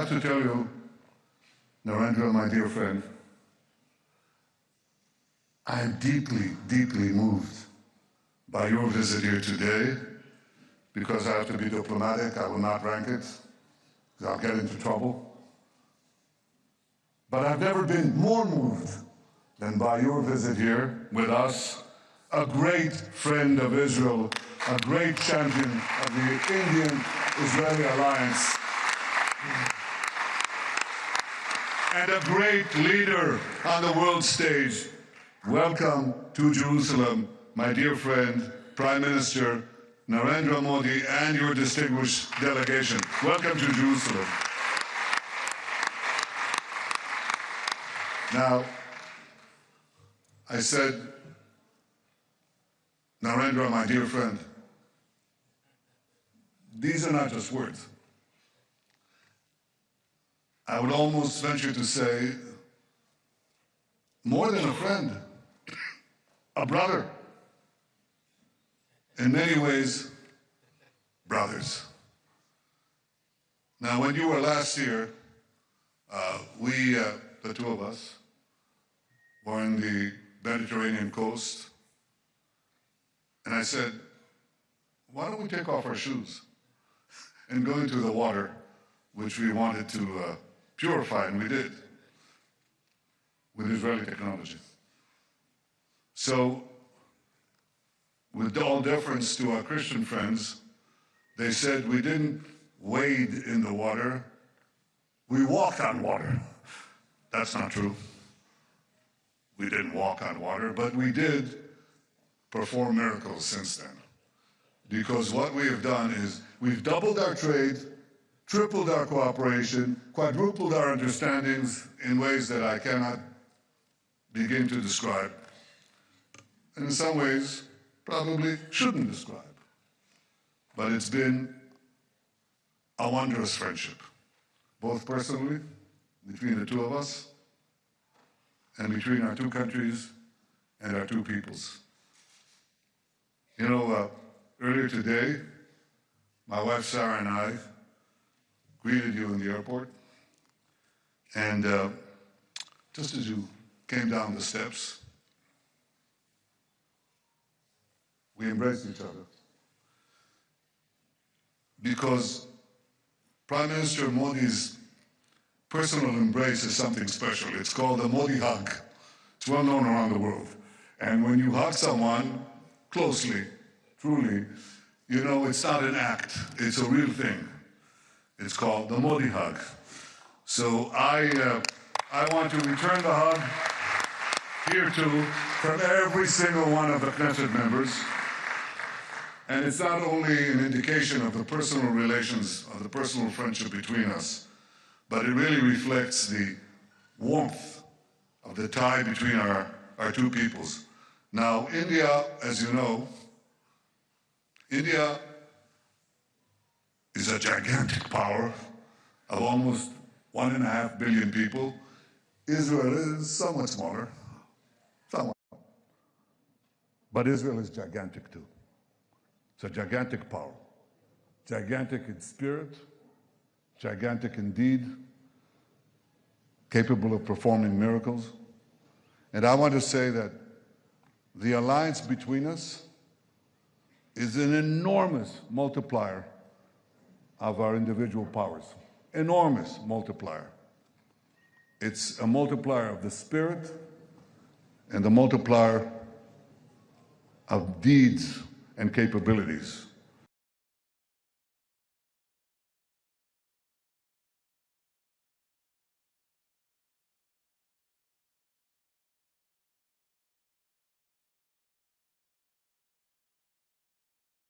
have to tell you, Narendra, my dear friend, I am deeply, deeply moved by your visit here today. Because I have to be diplomatic, I will not rank it, because I'll get into trouble. But I've never been more moved than by your visit here with us, a great friend of Israel, a great champion of the Indian-Israeli alliance, and a great leader on the world stage. Welcome to Jerusalem, my dear friend, Prime Minister Narendra Modi, and your distinguished delegation. Welcome to Jerusalem. Now, I said, Narendra, my dear friend, these are not just words. I would almost venture to say, more than a friend, a brother. In many ways, brothers. Now, when you were last here, we, the two of us, were in the Mediterranean coast, and I said, why don't we take off our shoes and go into the water, which we wanted to purify, and we did, with Israeli technology. So, with all deference to our Christian friends, they said we didn't wade in the water, we walked on water. That's not true. We didn't walk on water, but we did perform miracles since then. Because what we have done is we've doubled our trade, tripled our cooperation, quadrupled our understandings in ways that I cannot begin to describe. And in some ways, probably shouldn't describe. But it's been a wondrous friendship, both personally, between the two of us, and between our two countries and our two peoples. You know, earlier today, my wife Sarah and I greeted you in the airport, and just as you came down the steps, we embraced each other. Because Prime Minister Modi's personal embrace is something special. It's called the Modi hug. It's well known around the world. And when you hug someone closely, truly, you know it's not an act, it's a real thing. It's called the Modi hug. So I want to return the hug here too from every single one of the Knesset members. And it's not only an indication of the personal relations, of the personal friendship between us, but it really reflects the warmth of the tie between our two peoples. Now, India, as you know, India is a gigantic power of almost 1.5 billion people. Israel is somewhat smaller, somewhat. But Israel is gigantic too. It's a gigantic power, gigantic in spirit, gigantic in deed, capable of performing miracles. And I want to say that the alliance between us is an enormous multiplier of our individual powers, enormous multiplier. It's a multiplier of the spirit and a multiplier of deeds and capabilities.